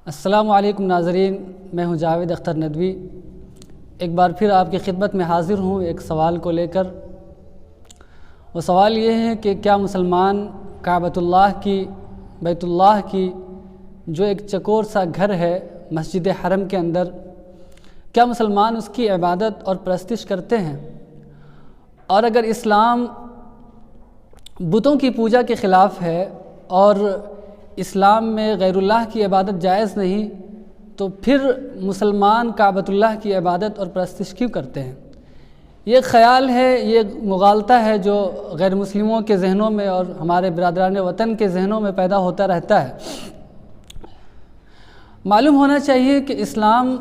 السلام علیکم ناظرین، میں ہوں جاوید اختر ندوی۔ ایک بار پھر آپ کی خدمت میں حاضر ہوں ایک سوال کو لے کر۔ وہ سوال یہ ہے کہ کیا مسلمان بیت اللہ کی جو ایک چکور سا گھر ہے مسجد حرم کے اندر، کیا مسلمان اس کی عبادت اور پرستش کرتے ہیں؟ اور اگر اسلام بتوں کی پوجا کے خلاف ہے اور اسلام میں غیر اللہ کی عبادت جائز نہیں، تو پھر مسلمان کعبۃ اللہ کی عبادت اور پرستش کیوں کرتے ہیں؟ یہ خیال ہے، یہ مغالطہ ہے جو غیر مسلموں کے ذہنوں میں اور ہمارے برادران وطن کے ذہنوں میں پیدا ہوتا رہتا ہے۔ معلوم ہونا چاہیے کہ اسلام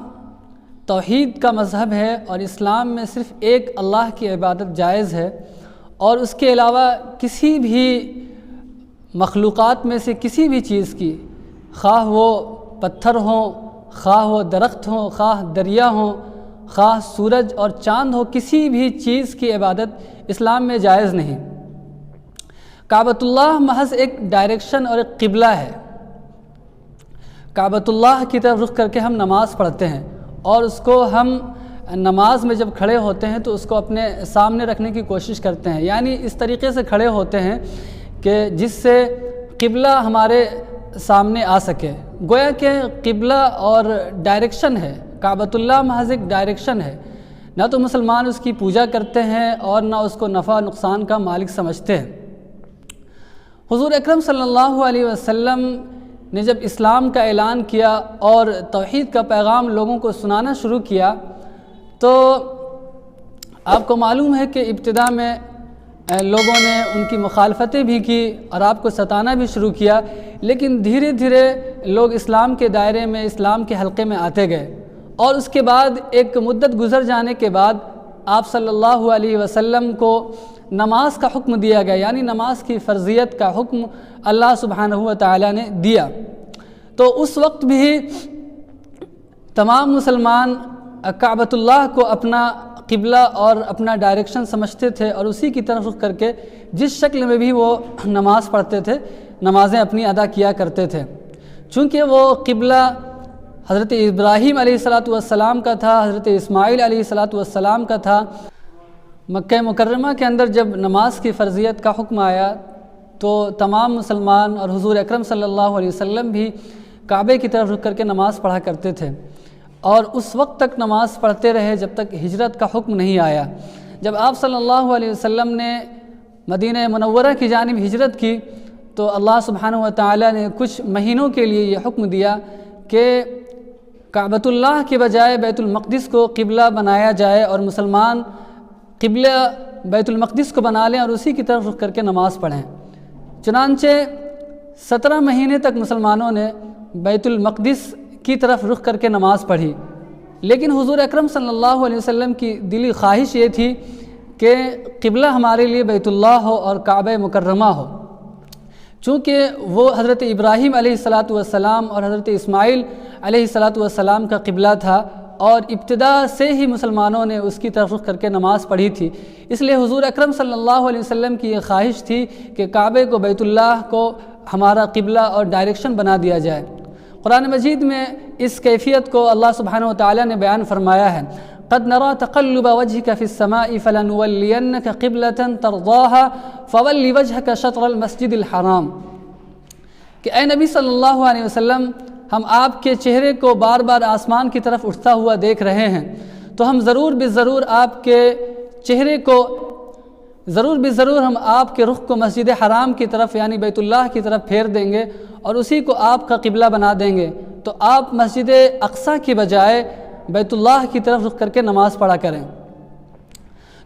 توحید کا مذہب ہے اور اسلام میں صرف ایک اللہ کی عبادت جائز ہے، اور اس کے علاوہ کسی بھی مخلوقات میں سے کسی بھی چیز کی، خواہ وہ پتھر ہوں، خواہ وہ درخت ہوں، خواہ دریا ہوں، خواہ سورج اور چاند ہو، کسی بھی چیز کی عبادت اسلام میں جائز نہیں۔ کعبۃ اللہ محض ایک ڈائریکشن اور ایک قبلہ ہے۔ کعبۃ اللہ کی طرف رخ کر کے ہم نماز پڑھتے ہیں، اور اس کو ہم نماز میں جب کھڑے ہوتے ہیں تو اس کو اپنے سامنے رکھنے کی کوشش کرتے ہیں، یعنی اس طریقے سے کھڑے ہوتے ہیں کہ جس سے قبلہ ہمارے سامنے آ سکے۔ گویا کہ قبلہ اور ڈائریکشن ہے، کعبۃ اللہ محض ایک ڈائریکشن ہے۔ نہ تو مسلمان اس کی پوجا کرتے ہیں اور نہ اس کو نفع نقصان کا مالک سمجھتے ہیں۔ حضور اکرم صلی اللہ علیہ وسلم نے جب اسلام کا اعلان کیا اور توحید کا پیغام لوگوں کو سنانا شروع کیا، تو آپ کو معلوم ہے کہ ابتدا میں لوگوں نے ان کی مخالفتیں بھی کی اور آپ کو ستانا بھی شروع کیا، لیکن دھیرے دھیرے لوگ اسلام کے دائرے میں، اسلام کے حلقے میں آتے گئے، اور اس کے بعد ایک مدت گزر جانے کے بعد آپ صلی اللہ علیہ وسلم کو نماز کا حکم دیا گیا، یعنی نماز کی فرضیت کا حکم اللہ سبحانہ و تعالی نے دیا۔ تو اس وقت بھی تمام مسلمان کعبۃ اللہ کو اپنا قبلہ اور اپنا ڈائریکشن سمجھتے تھے، اور اسی کی طرف رخ کر کے جس شکل میں بھی وہ نماز پڑھتے تھے، نمازیں اپنی ادا کیا کرتے تھے۔ چونکہ وہ قبلہ حضرت ابراہیم علیہ السلام کا تھا، حضرت اسماعیل علیہ السلام کا تھا۔ مکہ مکرمہ کے اندر جب نماز کی فرضیت کا حکم آیا تو تمام مسلمان اور حضور اکرم صلی اللہ علیہ وسلم بھی کعبے کی طرف رخ کر کے نماز پڑھا کرتے تھے، اور اس وقت تک نماز پڑھتے رہے جب تک ہجرت کا حکم نہیں آیا۔ جب آپ صلی اللہ علیہ وسلم نے مدینہ منورہ کی جانب ہجرت کی تو اللہ سبحانہ و تعالی نے کچھ مہینوں کے لیے یہ حکم دیا کہ کعبۃ اللہ کے بجائے بیت المقدس کو قبلہ بنایا جائے، اور مسلمان قبلہ بیت المقدس کو بنا لیں اور اسی کی طرف رخ کر کے نماز پڑھیں۔ چنانچہ 17 مہینے تک مسلمانوں نے بیت المقدس کی طرف رخ کر کے نماز پڑھی، لیکن حضور اکرم صلی اللہ علیہ وسلم کی دلی خواہش یہ تھی کہ قبلہ ہمارے لیے بیت اللہ ہو اور کعبہ مکرمہ ہو۔ چونکہ وہ حضرت ابراہیم علیہ السلام اور حضرت اسماعیل علیہ السلام کا قبلہ تھا، اور ابتدا سے ہی مسلمانوں نے اس کی طرف رخ کر کے نماز پڑھی تھی۔ اس لیے حضور اکرم صلی اللہ علیہ وسلم کی یہ خواہش تھی کہ کعبے کو، بیت اللہ کو ہمارا قبلہ اور ڈائریکشن بنا دیا جائے۔ قرآن مجید میں اس کیفیت کو اللہ سبحانہ و تعالی نے بیان فرمایا ہے، قد نرى تقلب وجهك في السماء فلنولينك قبلة ترضاها فول وجهك شطر المسجد الحرام، کہ اے نبی صلی اللہ علیہ وسلم، ہم آپ کے چہرے کو بار بار آسمان کی طرف اٹھتا ہوا دیکھ رہے ہیں، تو ہم ضرور آپ کے چہرے کو ہم آپ کے رخ کو مسجد حرام کی طرف یعنی بیت اللہ کی طرف پھیر دیں گے، اور اسی کو آپ کا قبلہ بنا دیں گے، تو آپ مسجد اقصی کی بجائے بیت اللہ کی طرف رخ کر کے نماز پڑھا کریں۔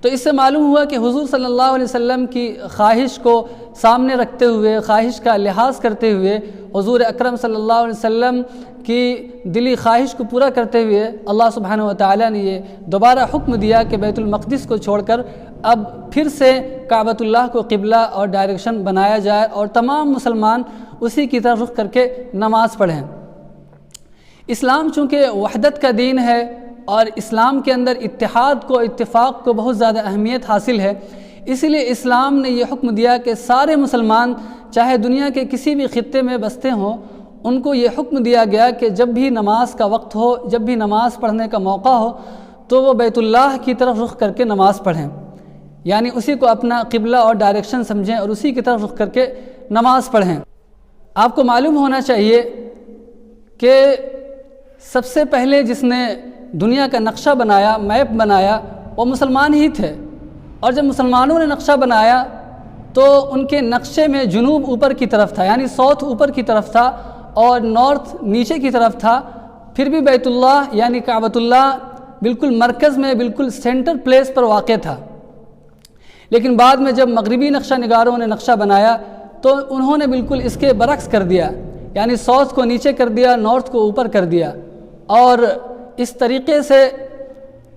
تو اس سے معلوم ہوا کہ حضور صلی اللہ علیہ وسلم کی خواہش کو سامنے رکھتے ہوئے، خواہش کا لحاظ کرتے ہوئے، حضور اکرم صلی اللہ علیہ وسلم کی دلی خواہش کو پورا کرتے ہوئے اللہ سبحانہ و تعالی نے یہ دوبارہ حکم دیا کہ بیت المقدس کو چھوڑ کر اب پھر سے کعبۃ اللہ کو قبلہ اور ڈائریکشن بنایا جائے، اور تمام مسلمان اسی کی طرف رخ کر کے نماز پڑھیں۔ اسلام چونکہ وحدت کا دین ہے اور اسلام کے اندر اتحاد کو، اتفاق کو بہت زیادہ اہمیت حاصل ہے، اسی لیے اسلام نے یہ حکم دیا کہ سارے مسلمان چاہے دنیا کے کسی بھی خطے میں بستے ہوں، ان کو یہ حکم دیا گیا کہ جب بھی نماز کا وقت ہو، جب بھی نماز پڑھنے کا موقع ہو تو وہ بیت اللہ کی طرف رخ کر کے نماز پڑھیں، یعنی اسی کو اپنا قبلہ اور ڈائریکشن سمجھیں اور اسی کی طرف رخ کر کے نماز پڑھیں۔ آپ کو معلوم ہونا چاہیے کہ سب سے پہلے جس نے دنیا کا نقشہ بنایا، میپ بنایا، وہ مسلمان ہی تھے، اور جب مسلمانوں نے نقشہ بنایا تو ان کے نقشے میں جنوب اوپر کی طرف تھا، یعنی ساؤتھ اوپر کی طرف تھا اور نارتھ نیچے کی طرف تھا، پھر بھی بیت اللہ یعنی کعبۃ اللہ بالکل مرکز میں، بالکل سینٹر پلیس پر واقع تھا۔ لیکن بعد میں جب مغربی نقشہ نگاروں نے نقشہ بنایا تو انہوں نے بالکل اس کے برعکس کر دیا، یعنی ساؤتھ کو نیچے کر دیا، نارتھ کو اوپر کر دیا، اور اس طریقے سے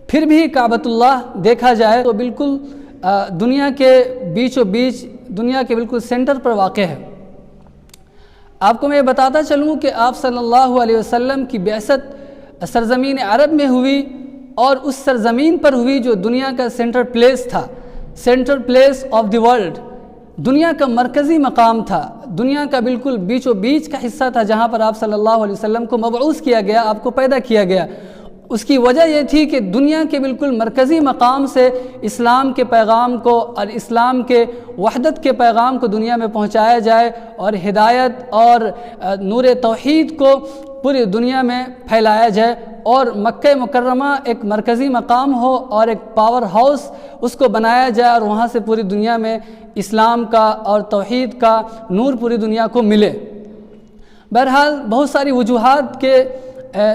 پھر بھی کعبۃ اللہ دیکھا جائے تو بالکل دنیا کے بیچ و بیچ، دنیا کے بالکل سینٹر پر واقع ہے۔ آپ کو میں بتاتا چلوں کہ آپ صلی اللہ علیہ وسلم کی بعثت سرزمین عرب میں ہوئی، اور اس سرزمین پر ہوئی جو دنیا کا سینٹر پلیس تھا، centre place of the world, دنیا کا مرکزی مقام تھا، دنیا کا بالکل بیچ و بیچ کا حصہ تھا جہاں پر آپ صلی اللہ علیہ وسلم کو مبعوث کیا گیا، آپ کو پیدا کیا گیا۔ اس کی وجہ یہ تھی کہ دنیا کے بالکل مرکزی مقام سے اسلام کے پیغام کو اور اسلام کے وحدت کے پیغام کو دنیا میں پہنچایا جائے، اور ہدایت اور نور توحید کو پوری دنیا میں پھیلایا جائے، اور مکہ مکرمہ ایک مرکزی مقام ہو اور ایک پاور ہاؤس اس کو بنایا جائے، اور وہاں سے پوری دنیا میں اسلام کا اور توحید کا نور پوری دنیا کو ملے۔ بہرحال بہت ساری وجوہات کے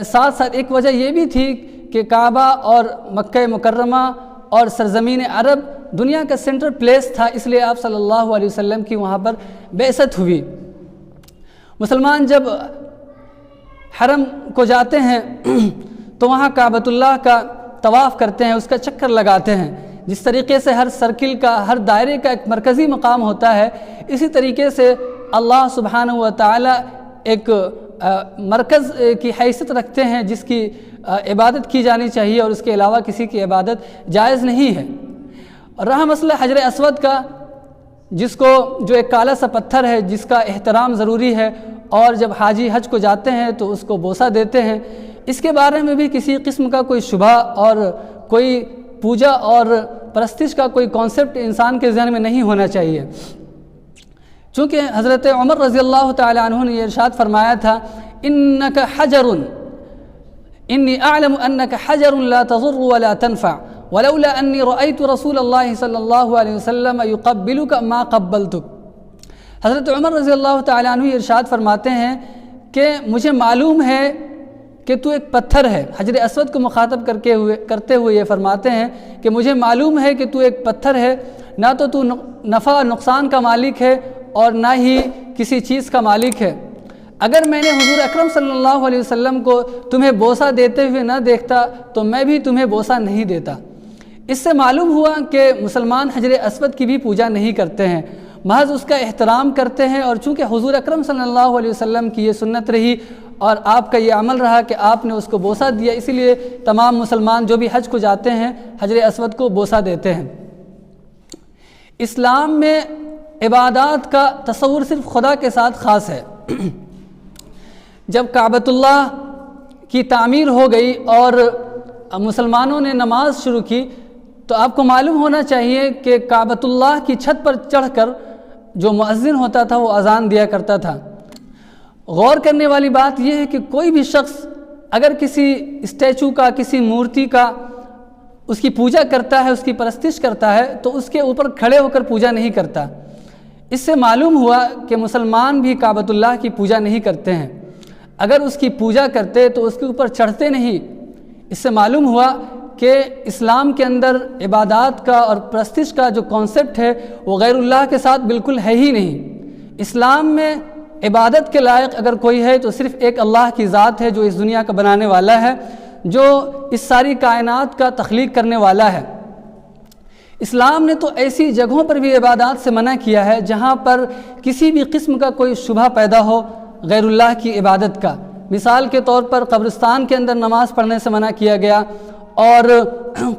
ساتھ ساتھ ایک وجہ یہ بھی تھی کہ کعبہ اور مکہ مکرمہ اور سرزمین عرب دنیا کا سینٹر پلیس تھا، اس لیے آپ صلی اللہ علیہ وسلم کی وہاں پر بعثت ہوئی۔ مسلمان جب حرم کو جاتے ہیں تو وہاں کعبۃ اللہ کا طواف کرتے ہیں، اس کا چکر لگاتے ہیں۔ جس طریقے سے ہر سرکل کا، ہر دائرے کا ایک مرکزی مقام ہوتا ہے، اسی طریقے سے اللہ سبحانہ و تعالی ایک مرکز کی حیثیت رکھتے ہیں جس کی عبادت کی جانی چاہیے، اور اس کے علاوہ کسی کی عبادت جائز نہیں ہے۔ رہا مسئلہ حجر اسود کا، جس کو جو ایک کالا سا پتھر ہے جس کا احترام ضروری ہے، اور جب حاجی حج کو جاتے ہیں تو اس کو بوسہ دیتے ہیں، اس کے بارے میں بھی کسی قسم کا کوئی شبہ اور کوئی پوجا اور پرستش کا کوئی کانسیپٹ انسان کے ذہن میں نہیں ہونا چاہیے، چونکہ حضرت عمر رضی اللہ تعالی عنہ نے یہ ارشاد فرمایا تھا، انک حجر، انی اعلم انک حجر لا تضر ولا تنفع ولولا انی رأیت رسول اللہ صلی اللہ علیہ وسلم یقبلک ما قبلتک۔ حضرت عمر رضی اللہ تعالی عنہ یہ ارشاد فرماتے ہیں کہ مجھے معلوم ہے کہ تو ایک پتھر ہے، حجر اسود کو مخاطب کرتے ہوئے یہ فرماتے ہیں کہ مجھے معلوم ہے کہ تو ایک پتھر ہے، نہ تو نفع اور نقصان کا مالک ہے اور نہ ہی کسی چیز کا مالک ہے۔ اگر میں نے حضور اکرم صلی اللہ علیہ وسلم کو تمہیں بوسہ دیتے ہوئے نہ دیکھتا تو میں بھی تمہیں بوسہ نہیں دیتا۔ اس سے معلوم ہوا کہ مسلمان حجر اسود کی بھی پوجا نہیں کرتے ہیں، محض اس کا احترام کرتے ہیں، اور چونکہ حضور اکرم صلی اللہ علیہ وسلم کی یہ سنت رہی اور آپ کا یہ عمل رہا کہ آپ نے اس کو بوسہ دیا، اسی لیے تمام مسلمان جو بھی حج کو جاتے ہیں حجر اسود کو بوسہ دیتے ہیں۔ اسلام میں عبادات کا تصور صرف خدا کے ساتھ خاص ہے۔ جب کعبۃ اللہ کی تعمیر ہو گئی اور مسلمانوں نے نماز شروع کی تو آپ کو معلوم ہونا چاہیے کہ کعبۃ اللہ کی چھت پر چڑھ کر جو مؤذن ہوتا تھا وہ اذان دیا کرتا تھا۔ غور کرنے والی بات یہ ہے کہ کوئی بھی شخص اگر کسی اسٹیچو کا، کسی مورتی کا اس کی پوجا کرتا ہے، اس کی پرستش کرتا ہے تو اس کے اوپر کھڑے ہو کر پوجا نہیں کرتا۔ اس سے معلوم ہوا کہ مسلمان بھی کعبۃ اللہ کی پوجا نہیں کرتے ہیں، اگر اس کی پوجا کرتے تو اس کے اوپر چڑھتے نہیں۔ اس سے معلوم ہوا کہ اسلام کے اندر عبادات کا اور پرستش کا جو کانسیپٹ ہے وہ غیر اللہ کے ساتھ بالکل ہے ہی نہیں۔ اسلام میں عبادت کے لائق اگر کوئی ہے تو صرف ایک اللہ کی ذات ہے جو اس دنیا کا بنانے والا ہے، جو اس ساری کائنات کا تخلیق کرنے والا ہے۔ اسلام نے تو ایسی جگہوں پر بھی عبادات سے منع کیا ہے جہاں پر کسی بھی قسم کا کوئی شبہ پیدا ہو غیر اللہ کی عبادت کا۔ مثال کے طور پر قبرستان کے اندر نماز پڑھنے سے منع کیا گیا، اور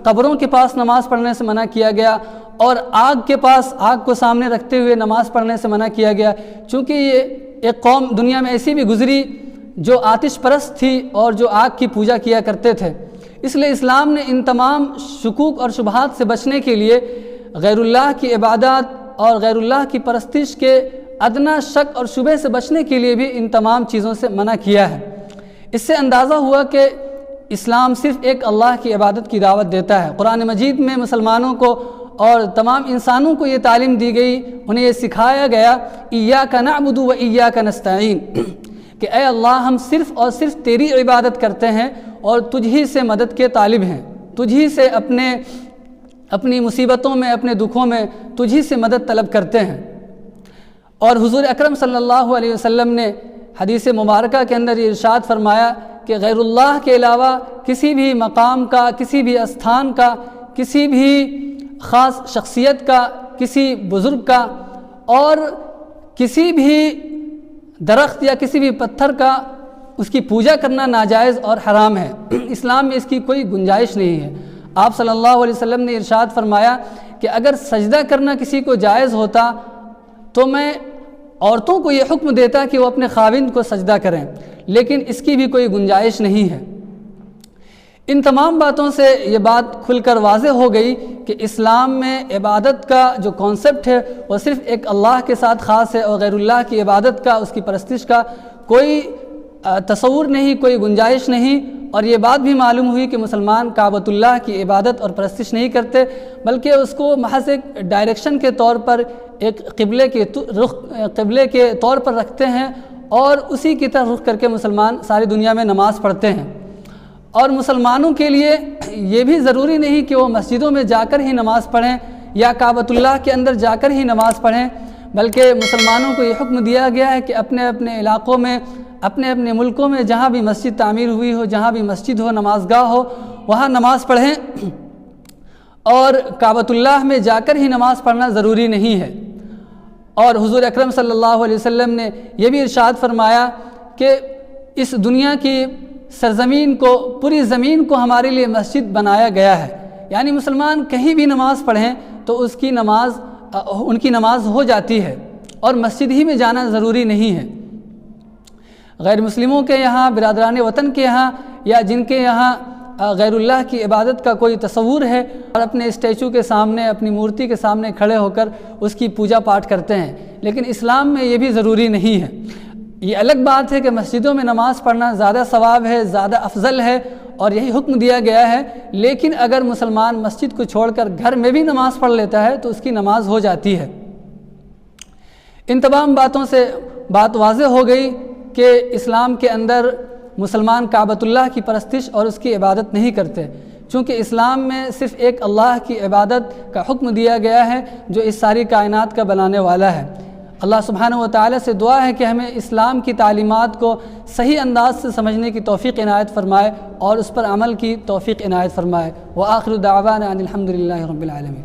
قبروں کے پاس نماز پڑھنے سے منع کیا گیا، اور آگ کے پاس آگ کو سامنے رکھتے ہوئے نماز پڑھنے سے منع کیا گیا، چونکہ یہ ایک قوم دنیا میں ایسی بھی گزری جو آتش پرست تھی اور جو آگ کی پوجا کیا کرتے تھے۔ اس لیے اسلام نے ان تمام شکوک اور شبہات سے بچنے کے لیے غیر اللہ کی عبادات اور غیر اللہ کی پرستش کے ادنا شک اور شبہ سے بچنے کے لیے بھی ان تمام چیزوں سے منع کیا ہے۔ اس سے اندازہ ہوا کہ اسلام صرف ایک اللہ کی عبادت کی دعوت دیتا ہے۔ قرآن مجید میں مسلمانوں کو اور تمام انسانوں کو یہ تعلیم دی گئی، انہیں یہ سکھایا گیا ایاک نعبد و ایاک نستعین، کہ اے اللہ ہم صرف اور صرف تیری عبادت کرتے ہیں اور تجھ ہی سے مدد کے طالب ہیں، تجھ ہی سے اپنی مصیبتوں میں، اپنے دکھوں میں تجھ ہی سے مدد طلب کرتے ہیں۔ اور حضور اکرم صلی اللہ علیہ وسلم نے حدیث مبارکہ کے اندر یہ ارشاد فرمایا کہ غیر اللہ کے علاوہ کسی بھی مقام کا، کسی بھی استھان کا، کسی بھی خاص شخصیت کا، کسی بزرگ کا اور کسی بھی درخت یا کسی بھی پتھر کا اس کی پوجا کرنا ناجائز اور حرام ہے۔ اسلام میں اس کی کوئی گنجائش نہیں ہے۔ آپ صلی اللہ علیہ وسلم نے ارشاد فرمایا کہ اگر سجدہ کرنا کسی کو جائز ہوتا تو میں عورتوں کو یہ حکم دیتا کہ وہ اپنے خاوند کو سجدہ کریں، لیکن اس کی بھی کوئی گنجائش نہیں ہے۔ ان تمام باتوں سے یہ بات کھل کر واضح ہو گئی کہ اسلام میں عبادت کا جو کانسیپٹ ہے وہ صرف ایک اللہ کے ساتھ خاص ہے، اور غیر اللہ کی عبادت کا، اس کی پرستش کا کوئی تصور نہیں، کوئی گنجائش نہیں۔ اور یہ بات بھی معلوم ہوئی کہ مسلمان کعبۃ اللہ کی عبادت اور پرستش نہیں کرتے، بلکہ اس کو محض ایک ڈائریکشن کے طور پر، ایک قبلے کے طور پر رکھتے ہیں اور اسی کی طرف رخ کر کے مسلمان ساری دنیا میں نماز پڑھتے ہیں۔ اور مسلمانوں کے لیے یہ بھی ضروری نہیں کہ وہ مسجدوں میں جا کر ہی نماز پڑھیں یا کعبۃ اللہ کے اندر جا کر ہی نماز پڑھیں، بلکہ مسلمانوں کو یہ حکم دیا گیا ہے کہ اپنے اپنے علاقوں میں، اپنے اپنے ملکوں میں جہاں بھی مسجد تعمیر ہوئی ہو، جہاں بھی مسجد ہو، نماز گاہ ہو، وہاں نماز پڑھیں، اور کعبۃ اللہ میں جا کر ہی نماز پڑھنا ضروری نہیں ہے۔ اور حضور اکرم صلی اللہ علیہ وسلم نے یہ بھی ارشاد فرمایا کہ اس دنیا کی سرزمین کو، پوری زمین کو ہمارے لیے مسجد بنایا گیا ہے، یعنی مسلمان کہیں بھی نماز پڑھیں تو ان کی نماز ہو جاتی ہے، اور مسجد ہی میں جانا ضروری نہیں ہے۔ غیر مسلموں کے یہاں، برادران وطن کے یہاں، یا جن کے یہاں غیر اللہ کی عبادت کا کوئی تصور ہے اور اپنے اسٹیچو کے سامنے، اپنی مورتی کے سامنے کھڑے ہو کر اس کی پوجا پاٹ کرتے ہیں، لیکن اسلام میں یہ بھی ضروری نہیں ہے۔ یہ الگ بات ہے کہ مسجدوں میں نماز پڑھنا زیادہ ثواب ہے، زیادہ افضل ہے، اور یہی حکم دیا گیا ہے، لیکن اگر مسلمان مسجد کو چھوڑ کر گھر میں بھی نماز پڑھ لیتا ہے تو اس کی نماز ہو جاتی ہے۔ ان تمام باتوں سے بات واضح ہو گئی کہ اسلام کے اندر مسلمان کعبۃ اللہ کی پرستش اور اس کی عبادت نہیں کرتے، چونکہ اسلام میں صرف ایک اللہ کی عبادت کا حکم دیا گیا ہے جو اس ساری کائنات کا بنانے والا ہے۔ اللہ سبحانہ و تعالیٰ سے دعا ہے کہ ہمیں اسلام کی تعلیمات کو صحیح انداز سے سمجھنے کی توفیق عنایت فرمائے اور اس پر عمل کی توفیق عنایت فرمائے۔ وآخر دعوانا ان الحمد للہ رب العالمین۔